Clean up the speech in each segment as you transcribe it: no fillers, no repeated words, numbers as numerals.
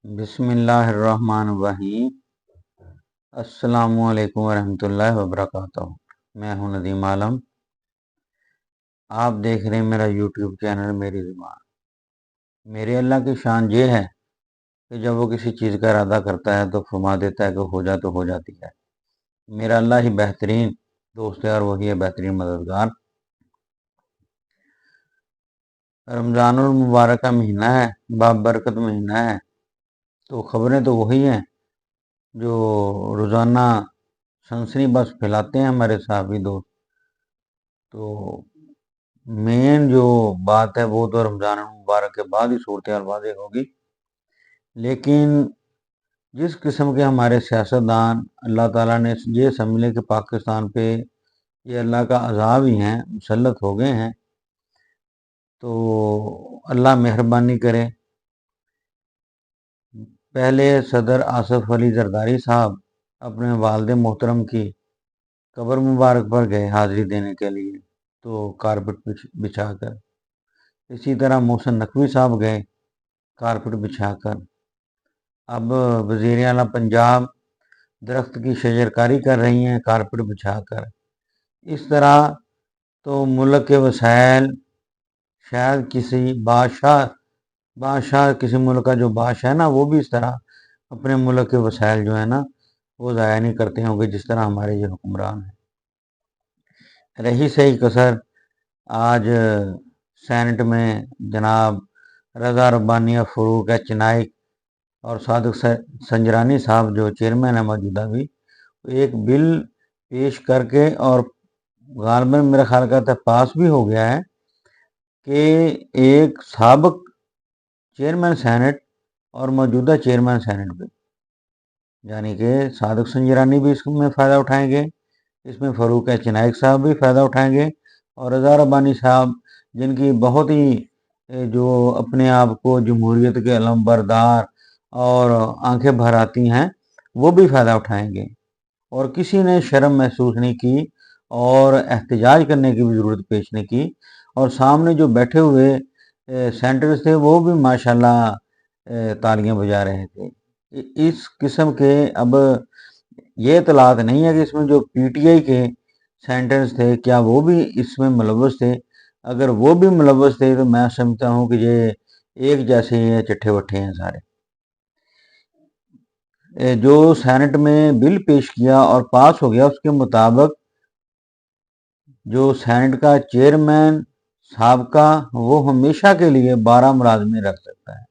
بسم اللہ الرحمن الرحیم۔ السلام علیکم ورحمۃ اللہ وبرکاتہ۔ میں ہوں ندیم عالم۔ آپ دیکھ رہے ہیں میرا یوٹیوب چینل میری زبان۔ میرے اللہ کی شان یہ ہے کہ جب وہ کسی چیز کا ارادہ کرتا ہے تو فرما دیتا ہے کہ ہو جا تو ہو جاتی ہے۔ میرا اللہ ہی بہترین دوست ہے اور وہی ہے بہترین مددگار۔ رمضان المبارک کا مہینہ ہے، بابرکت مہینہ ہے، تو خبریں تو وہی ہیں جو روزانہ سنسنی بس پھیلاتے ہیں ہمارے صحابی دوست۔ تو مین جو بات ہے وہ تو رمضان المبارک کے بعد ہی صورتحال واضح ہوگی، لیکن جس قسم کے ہمارے سیاستدان اللہ تعالیٰ نے یہ سمجھ لے کہ پاکستان پہ یہ اللہ کا عذاب ہی ہیں، مسلط ہو گئے ہیں، تو اللہ مہربانی کرے۔ پہلے صدر آصف علی زرداری صاحب اپنے والد محترم کی قبر مبارک پر گئے حاضری دینے کے لیے، تو کارپٹ بچھا کر، اسی طرح محسن نقوی صاحب گئے کارپٹ بچھا کر، اب وزیر اعلیٰ پنجاب درخت کی شجرکاری کر رہی ہیں کارپٹ بچھا کر۔ اس طرح تو ملک کے وسائل شاید کسی بادشاہ کسی ملک کا جو بادشاہ ہے نا، وہ بھی اس طرح اپنے ملک کے وسائل جو ہے نا وہ ضائع نہیں کرتے ہوں گے جس طرح ہمارے یہ حکمران ہیں۔ رہی صحیح کثر، آج سینٹ میں جناب رضا ربانی فروغ چنائک اور صادق سنجرانی صاحب جو چیئرمین ہیں موجودہ بھی، ایک بل پیش کر کے اور غالباً میرا خیال کا تھا پاس بھی ہو گیا ہے کہ ایک سابق چیئرمین سینٹ اور موجودہ چیئرمین سینٹ بھی، یعنی کہ صادق سنجرانی بھی اس میں فائدہ اٹھائیں گے، اس میں فروغ چنائک صاحب بھی فائدہ اٹھائیں گے، اور رضا ربانی صاحب جن کی بہت ہی جو اپنے آپ کو جمہوریت کے علم بردار اور آنکھیں بھر آتی ہیں، وہ بھی فائدہ اٹھائیں گے، اور کسی نے شرم محسوس نہیں کی اور احتجاج کرنے کی بھی ضرورت پیش نہیں کی، اور سامنے جو بیٹھے ہوئے سینٹرز تھے وہ بھی ماشاءاللہ تالیاں بجا رہے تھے۔ اس قسم کے اب یہ اطلاعات نہیں ہے کہ اس میں جو پی ٹی آئی کے سینٹرز تھے کیا وہ بھی اس میں ملوث تھے۔ اگر وہ بھی ملوث تھے تو میں سمجھتا ہوں کہ یہ ایک جیسے ہی چٹھے وٹھے ہیں سارے۔ جو سینٹ میں بل پیش کیا اور پاس ہو گیا، اس کے مطابق جو سینٹ کا چیئرمین سابقہ وہ ہمیشہ کے لیے 12 ملازمین رکھ سکتا ہے۔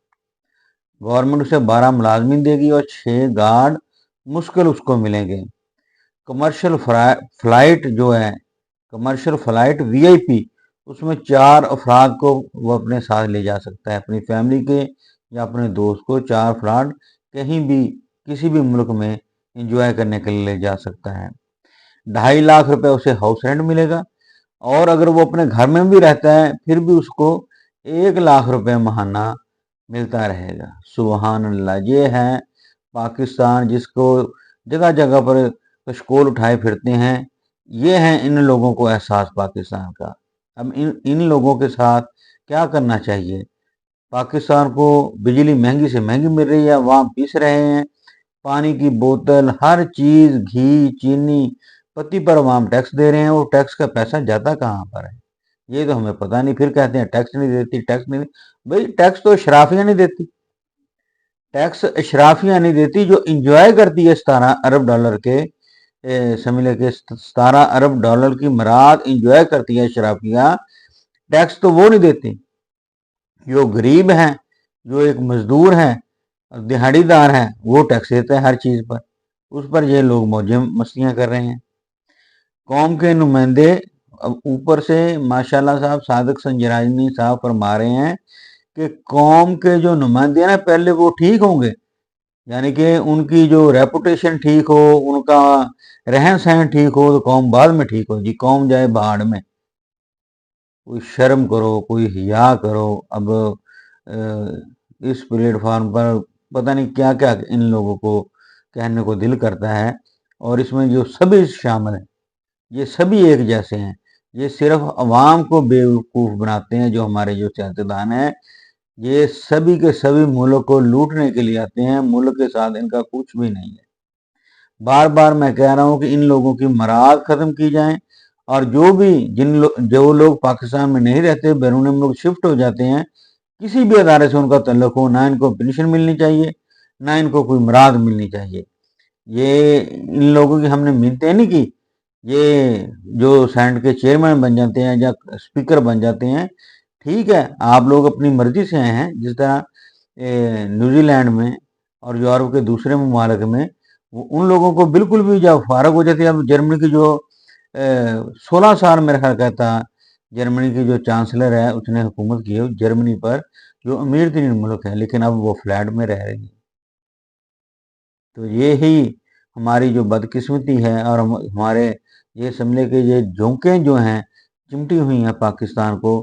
گورنمنٹ اسے 12 ملازمین دے گی اور 6 گارڈ مشکل اس کو ملیں گے۔ کمرشل فلائٹ جو ہے، کمرشل فلائٹ وی آئی پی، اس میں 4 افراد کو وہ اپنے ساتھ لے جا سکتا ہے، اپنی فیملی کے یا اپنے دوست کو 4 افراد کہیں بھی کسی بھی ملک میں انجوائے کرنے کے لیے لے جا سکتا ہے۔ 2.5 لاکھ روپے اسے ہاؤس رینٹ ملے گا، اور اگر وہ اپنے گھر میں بھی رہتا ہے پھر بھی اس کو 1 لاکھ روپے ماہانہ ملتا رہے گا۔ سبحان اللہ! یہ ہے پاکستان جس کو جگہ جگہ پر کشکول اٹھائے پھرتے ہیں، یہ ہیں ان لوگوں کو احساس پاکستان کا۔ اب ان لوگوں کے ساتھ کیا کرنا چاہیے؟ پاکستان کو بجلی مہنگی سے مہنگی مل رہی ہے، عوام پیس رہے ہیں، پانی کی بوتل، ہر چیز، گھی، چینی، پتی پر عوام ٹیکس دے رہے ہیں، وہ ٹیکس کا پیسہ جاتا کہاں پر ہے یہ تو ہمیں پتہ نہیں۔ پھر کہتے ہیں ٹیکس نہیں دیتی، ٹیکس نہیں دیتی۔ بھائی ٹیکس تو اشرافیہ نہیں دیتی، ٹیکس اشرافیہ نہیں دیتی جو انجوائے کرتی ہے 17 ارب ڈالر کے، سمجھ لے کہ 17 ارب ڈالر کی مراد انجوائے کرتی ہے اشرافیہ، ٹیکس تو وہ نہیں دیتی۔ جو غریب ہیں، جو ایک مزدور ہیں، دہاڑی دار ہیں، وہ ٹیکس دیتا ہے ہر چیز پر، اس پر یہ لوگ موجیں مستیاں کر رہے ہیں۔ قوم کے نمائندے اب اوپر سے ماشاءاللہ صاحب صادق سنجرانی صاحب فرما رہے ہیں کہ قوم کے جو نمائندے ہیں نا پہلے وہ ٹھیک ہوں گے، یعنی کہ ان کی جو ریپوٹیشن ٹھیک ہو، ان کا رہن سہن ٹھیک ہو تو قوم بعد میں ٹھیک ہو۔ جی قوم جائے بہاڑ میں، کوئی شرم کرو، کوئی حیا کرو۔ اب اس پلیٹ فارم پر پتہ نہیں کیا کیا ان لوگوں کو کہنے کو دل کرتا ہے، اور اس میں جو سبھی شامل ہیں یہ سبھی ایک جیسے ہیں، یہ صرف عوام کو بیوقوف بناتے ہیں جو ہمارے جو سیاستدان ہیں۔ یہ سبھی کے سبھی ملک کو لوٹنے کے لیے آتے ہیں، ملک کے ساتھ ان کا کچھ بھی نہیں ہے۔ بار بار میں کہہ رہا ہوں کہ ان لوگوں کی مراد ختم کی جائیں، اور جو لوگ پاکستان میں نہیں رہتے، بیرون ملک شفٹ ہو جاتے ہیں، کسی بھی ادارے سے ان کا تعلق ہو، نہ ان کو پینشن ملنی چاہیے، نہ ان کو کوئی مراد ملنی چاہیے۔ یہ ان لوگوں کی ہم نے منتیں نہیں کی، یہ جو سینٹ کے چیئرمین بن جاتے ہیں یا اسپیکر بن جاتے ہیں، ٹھیک ہے، آپ لوگ اپنی مرضی سے آئے ہیں، جس طرح نیوزی لینڈ میں اور یورپ کے دوسرے ممالک میں ان لوگوں کو بالکل بھی جب فارغ ہو جاتی ہے۔ اب جرمنی کی جو 16 سال میرا خیال کہتا، جرمنی کی جو چانسلر ہے اس نے حکومت کی ہے جرمنی پر، جو امیر ترین ملک ہے، لیکن اب وہ فلیٹ میں رہ رہی ہے۔ تو یہی ہماری جو بدقسمتی ہے، اور ہمارے یہ سمجھے کہ یہ جھونکیں جو ہیں چمٹی ہوئی ہیں پاکستان کو،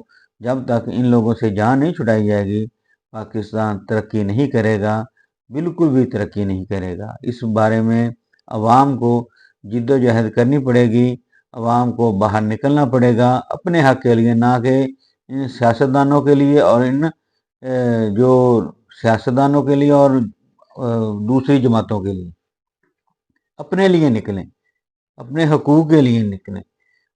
جب تک ان لوگوں سے جان نہیں چھڑائی جائے گی، پاکستان ترقی نہیں کرے گا، بالکل بھی ترقی نہیں کرے گا۔ اس بارے میں عوام کو جد و جہد کرنی پڑے گی، عوام کو باہر نکلنا پڑے گا اپنے حق کے لیے، نہ کہ ان سیاستدانوں کے لیے اور ان جو سیاستدانوں کے لیے اور دوسری جماعتوں کے لیے۔ اپنے لیے نکلیں، اپنے حقوق کے لیے نکلیں۔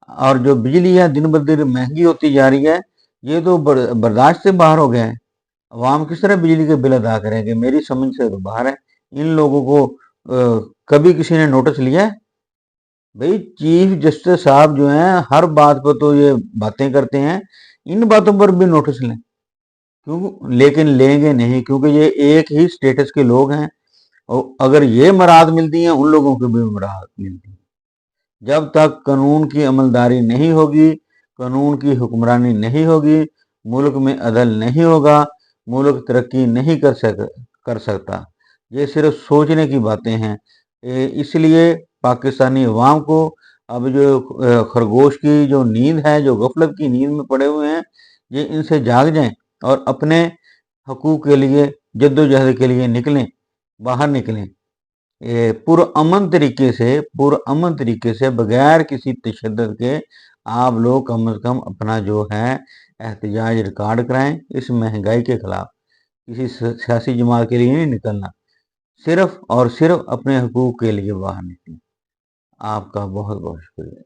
اور جو بجلی ہے دن بدن مہنگی ہوتی جا رہی ہے، یہ تو برداشت سے باہر ہو گیا ہے۔ عوام کس طرح بجلی کے بل ادا کریں گے؟ میری سمجھ سے تو باہر ہے۔ ان لوگوں کو کبھی کسی نے نوٹس لیا ہے؟ بھئی چیف جسٹس صاحب جو ہیں ہر بات پر تو یہ باتیں کرتے ہیں، ان باتوں پر بھی نوٹس لیں، لیکن لیں گے نہیں، کیونکہ یہ ایک ہی سٹیٹس کے لوگ ہیں، اور اگر یہ مراد ملتی ہیں ان لوگوں کو بھی مراد ملتی ہیں۔ جب تک قانون کی عملداری نہیں ہوگی، قانون کی حکمرانی نہیں ہوگی، ملک میں عدل نہیں ہوگا، ملک ترقی نہیں کر سکتا۔ یہ صرف سوچنے کی باتیں ہیں۔ اس لیے پاکستانی عوام کو اب جو خرگوش کی جو نیند ہے، جو غفلت کی نیند میں پڑے ہوئے ہیں، یہ ان سے جاگ جائیں اور اپنے حقوق کے لیے جد و جہد کے لیے نکلیں، باہر نکلیں، پرامن طریقے سے بغیر کسی تشدد کے۔ آپ لوگ کم از کم اپنا جو ہے احتجاج ریکارڈ کرائیں، اس مہنگائی کے خلاف۔ کسی سیاسی جماعت کے لیے نہیں نکلنا، صرف اور صرف اپنے حقوق کے لیے باہر نکلیں۔ آپ کا بہت بہت شکریہ۔